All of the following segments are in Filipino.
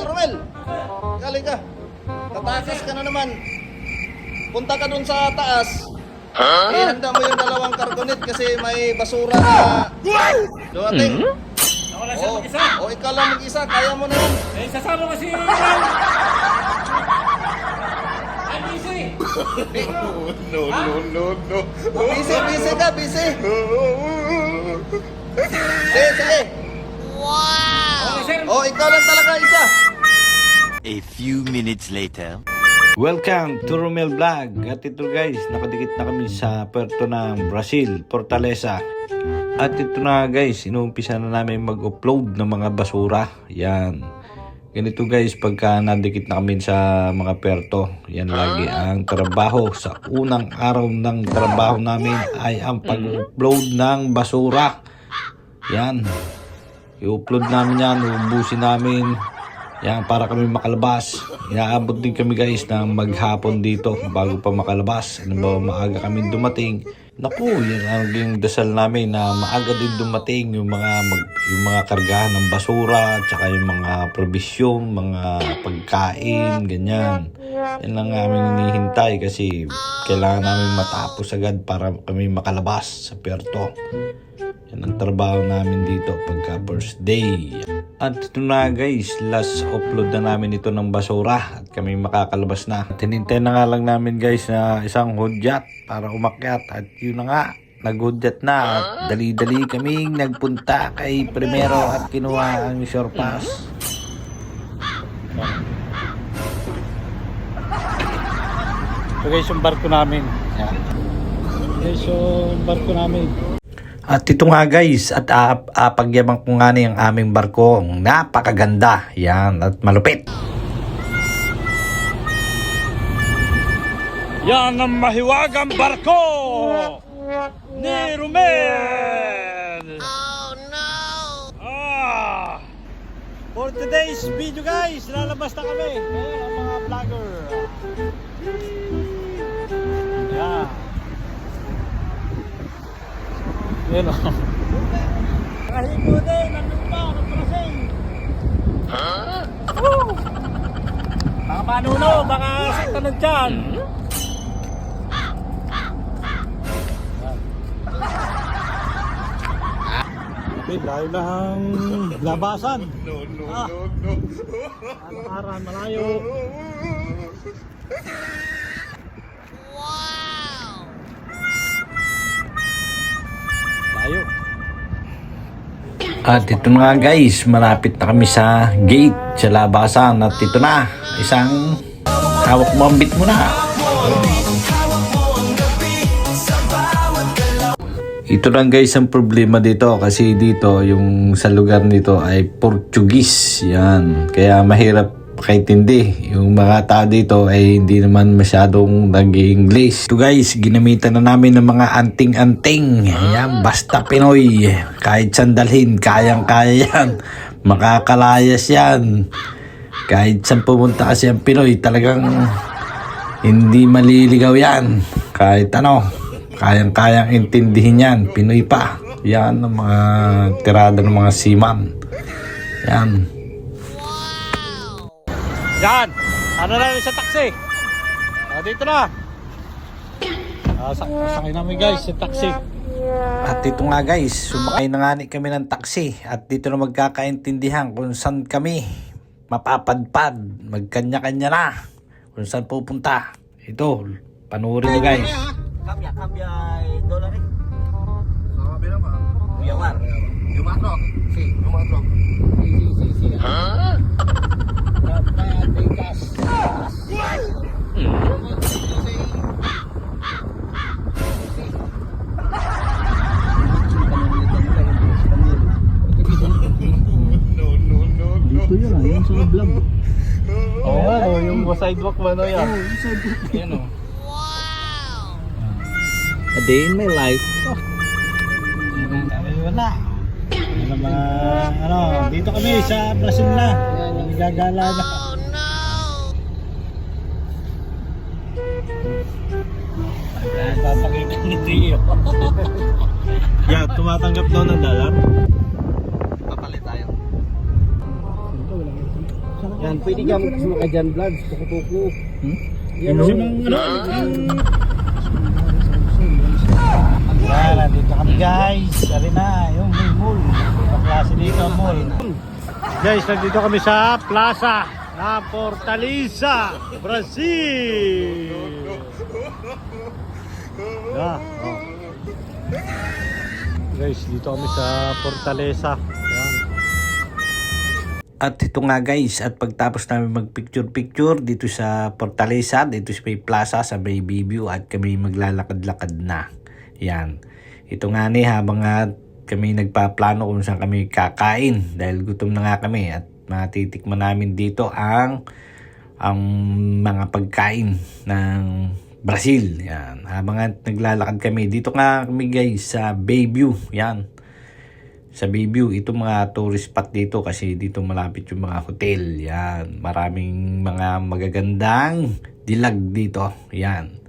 Romel! Galing ka. Tatakas ka na naman. Punta ka dun sa taas. Ihanda mo yung dalawang kargonet kasi may basura na dumating. Wala siya mag-isa. O ikaw lang mag-isa, kaya mo na yan. Eh, sasama kasi Ay, busy. No. Busy ka, busy. Sige. Okay, sir. O ikaw lang talaga isa. A few minutes later. Welcome to Romel Vlog. At ito guys, nakadikit na kami sa puerto ng Brazil, Fortaleza. At ito na guys, inuumpisa na namin mag-upload ng mga basura. Yan. Ganito guys, pagka nadikit na kami sa mga puerto, yan lagi ang trabaho. Sa unang araw ng trabaho namin ay ang pag-upload ng basura. Yan. I-upload namin yan, ubusin namin. Yan, para kami makalabas. Inaabot din kami guys ng maghapon dito bago pa makalabas. Ano ba, maaga kami dumating. Naku, yan ang dasal namin na maaga din dumating yung mga kargahan ng basura, tsaka yung mga provision, mga pagkain, ganyan. Yan lang aming hinihintay kasi kailangan namin matapos agad para kami makalabas sa puerto. Yan ang trabaho namin dito pagka first day. At ito na guys, last upload na namin ito ng basura at kami makakalabas na. Tinintay na nga lang namin guys na isang hudyat para umakyat at yun na nga, naghudyat na at dali-dali kaming nagpunta kay Primero at kinuha ang shore pass. Ito guys yung barko namin. Yan. Guys yung barko namin. At ito nga guys, at pagyabang ko nga na yung aming barko, napakaganda, yan, at malupit. Yan ang mahiwagang barko ni Romel. Oh no! For today's video guys, lalabas na kami. Ayan ang mga vlogger. Yan. Yan o. Nakahigo din, nandun pa, nagprasing. Woo! Baka manuno, baka saktanan dyan. Okay, layo na ang labasan. No. Araw-araw, malayo. Layo. At ito na nga guys, malapit na kami sa gate, sa labasan. At ito na, isang hawak mo ang bit mo na. Ito lang guys ang problema dito kasi dito yung sa lugar nito ay Portuguese. Yan, kaya mahirap pakaintindi. Yung mga tao dito ay hindi naman masyadong nag-English. Ito guys, ginamitan na namin ng mga anting-anting. Yan, basta Pinoy. Kahit sandalhin, kayang-kaya yan. Makakalayas yan. Kahit saan pumunta kasi ang Pinoy, talagang hindi maliligaw yan. Kahit ano, kayang-kayang intindihin yan. Pinoy pa. Yan ang mga tirada ng mga seaman. Yan. Yan! Ano na rin sa taxi? Dito na! Sakay namin guys sa taxi. At ito nga guys, sumakay na nga kami ng taxi. At dito na magkakaintindihan kung saan kami mapapadpad. Magkanya-kanya na kung saan pupunta. Ito, panurin nyo guys. Cambia $. Sabi naman. Yaman. Yung matrok. Si. Huh? No. Ito yun ah, yung sa vlog. Oo, yung sidewalk ba no yan? Oo, yung sidewalk. Yan o. A day in my life. Wala. Dito kami sa Brazil na. Nagagala na. Papakita ni Tio. Yeah, tumatanggap daw ng $. Papalit tayo. Ito, wala. Saan Yan, pwede ka magsuka dyan, vlog. Tuko-tuko. Yan, Inom? Yan, nandito kami guys. Sari na, yung may mall. Ang klase dito, mall. Guys, nandito kami sa plaza ng Fortaleza, Brazil. Yeah, oh. Guys, dito kami sa Fortaleza. Yan. At ito nga guys, at pagtapos namin magpicture-picture dito sa Fortaleza, dito sa may plaza, sa may View, at kami maglalakad-lakad na. Yan. Ito nga ni, habang kami nagpaplano kung saan kami kakain dahil gutom na nga kami at matitikman namin dito ang mga pagkain ng Brazil. Yan. Habang naglalakad kami, dito nga kami guys sa View. Yan. Sa View, ito mga tourist spot dito kasi dito malapit yung mga hotel. Yan. Maraming mga magagandang dilag dito. Yan.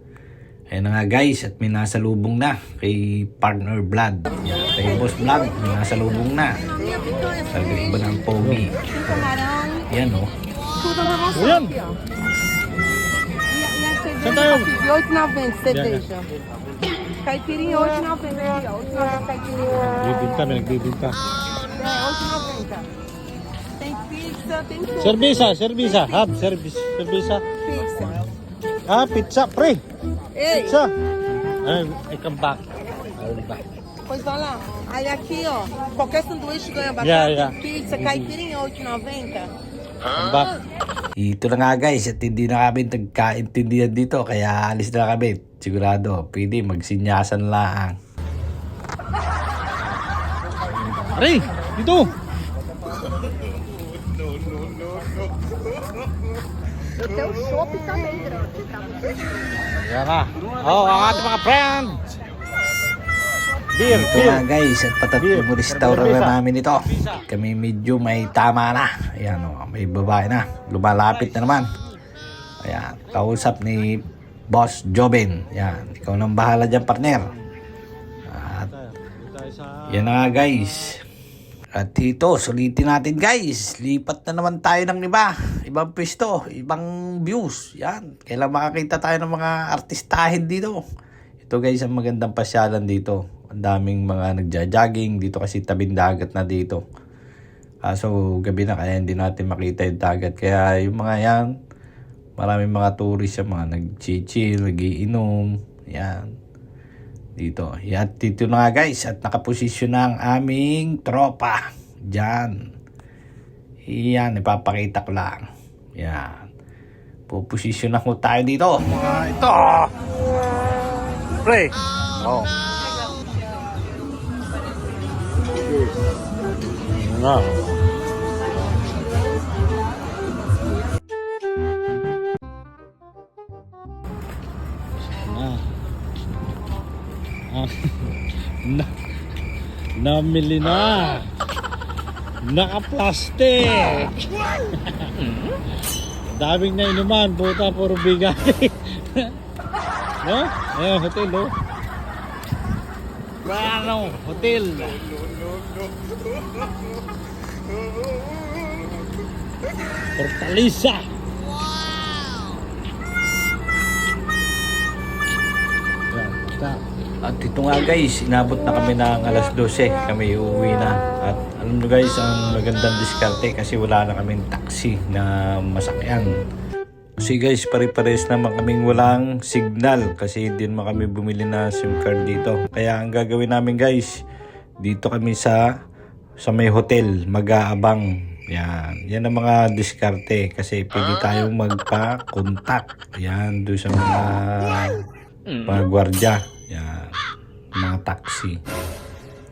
Ayan na nga guys, at may nasalubong na kay Partner Blood. Yan. Kay Boss Vlog, may nasalubong na. Talaga iba ng pogi. Yan o. Ayan! Saan tayo? 8,90 cerveja. Caipirinha 8,90. 8,90 caipirinha. Nagbibinta, may nagbibinta. É, 8,90. Tem pizza, tem tudo. Servisa. Hub, servisa. Pizza. Ah, pizza, pre. Ei, Pizza. Ay, I come back. pois vai lá. Aí aqui, ó, qualquer sanduíche ganha batata, Yeah. pizza, caipirinha 8,90. Come back. Ito na nga guys, at hindi na kami nagkaintindihan dito kaya alis na kami. Sigurado, pwede magsinyasan lang. Pre, dito. Eu tenho chopp também, grande. Yan na. Oh, ang ating mga friends. Beer, Ito nga guys, at patatlo mo restaurant na namin ito. Kami medyo may tama na. Ayan o, may babae na. Lumalapit na naman. Ayan, kausap ni Boss Joben. Ayan, ikaw nang bahala dyan, partner. At yan na nga guys. At ito, sulitin natin guys. Lipat na naman tayo ng iba. Ibang pwesto, ibang views. Yan, kailan makakita tayo ng mga artistahin dito. Ito guys, ang magandang pasyalan dito. Ang daming mga nagja-jogging dito kasi tabing dagat na dito. So gabi na kaya hindi natin makita yung dagat. Kaya yung mga yan, maraming mga tourist yung mga nag-chill, nagiinom. Yan. Dito. Yan. Dito na nga guys. At nakaposisyon na ang aming tropa. Diyan. Yan. Ipapakita ko lang. Yan. Puposisyon na ko tayo dito. Ito. Pre. Oh. Wow. Namili na. Naka-plastic. Daming na inuman, puta, puro bigay. No? Ayan, hotel, no? Ano, hotel. Fortaleza. At ito nga guys, inabot na kami ng alas 12. Kami uuwi na. At alam nyo guys, ang magandang diskarte kasi wala na kaming taxi na masakyan. Kasi guys, pare-pares naman kaming walang signal kasi hindi naman kami bumili na SIM card dito. Kaya ang gagawin namin guys, dito kami sa may hotel, mag-aabang. Yan. Yan ang mga diskarte kasi pwede tayong magpa-contact. Yan, doon sa mga gwardiya. Yan. Mga taxi.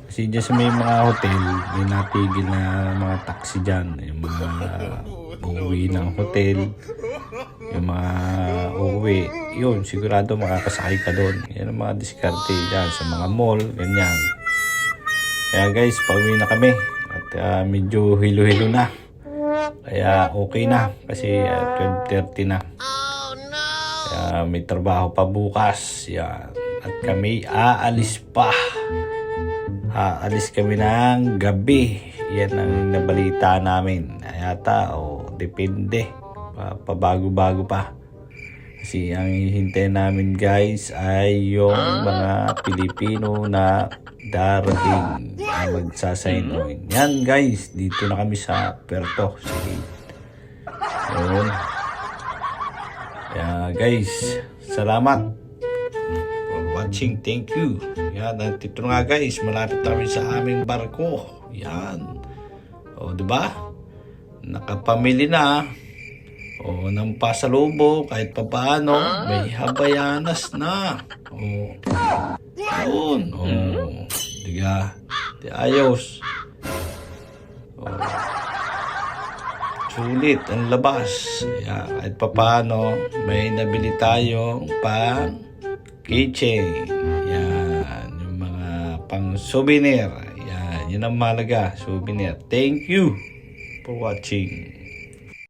Kasi dyan sa may mga hotel, may natigil na mga taxi dyan. Yung mga uuwi ng hotel, yung mga uuwi, yun, sigurado makakasakay ka doon. Yan ang mga diskarte dyan sa mga mall, ganyan. Kaya guys, pauwi na kami. At medyo hilo-hilo na. Kaya okay na. Kasi 12:30 na. Kaya may trabaho pa bukas. Yan. At kami aalis pa. Aalis kami ng gabi. Yan ang nabalita namin. Ayan. yata o depende. Pabago-bago pa. Kasi ang hihintay namin guys ay yung mga Pilipino na darating na magsasign on. Yan guys, dito na kami sa Puerto. Sige. Yun. Kaya guys, salamat for watching. Thank you. Yan, dito nga guys, malapit na kami sa aming barko. Yan. O, diba? Nakapamili na. O, ng pasalubong kahit papaano, may habayanas na. O, yun. O, diga, di ayos. O, sulit ang labas. Yan, kahit papaano, may nabili tayong pang keychain. Yan, yung mga pang souvenir. Yan, yun ang mahalaga, souvenir. Thank you for watching.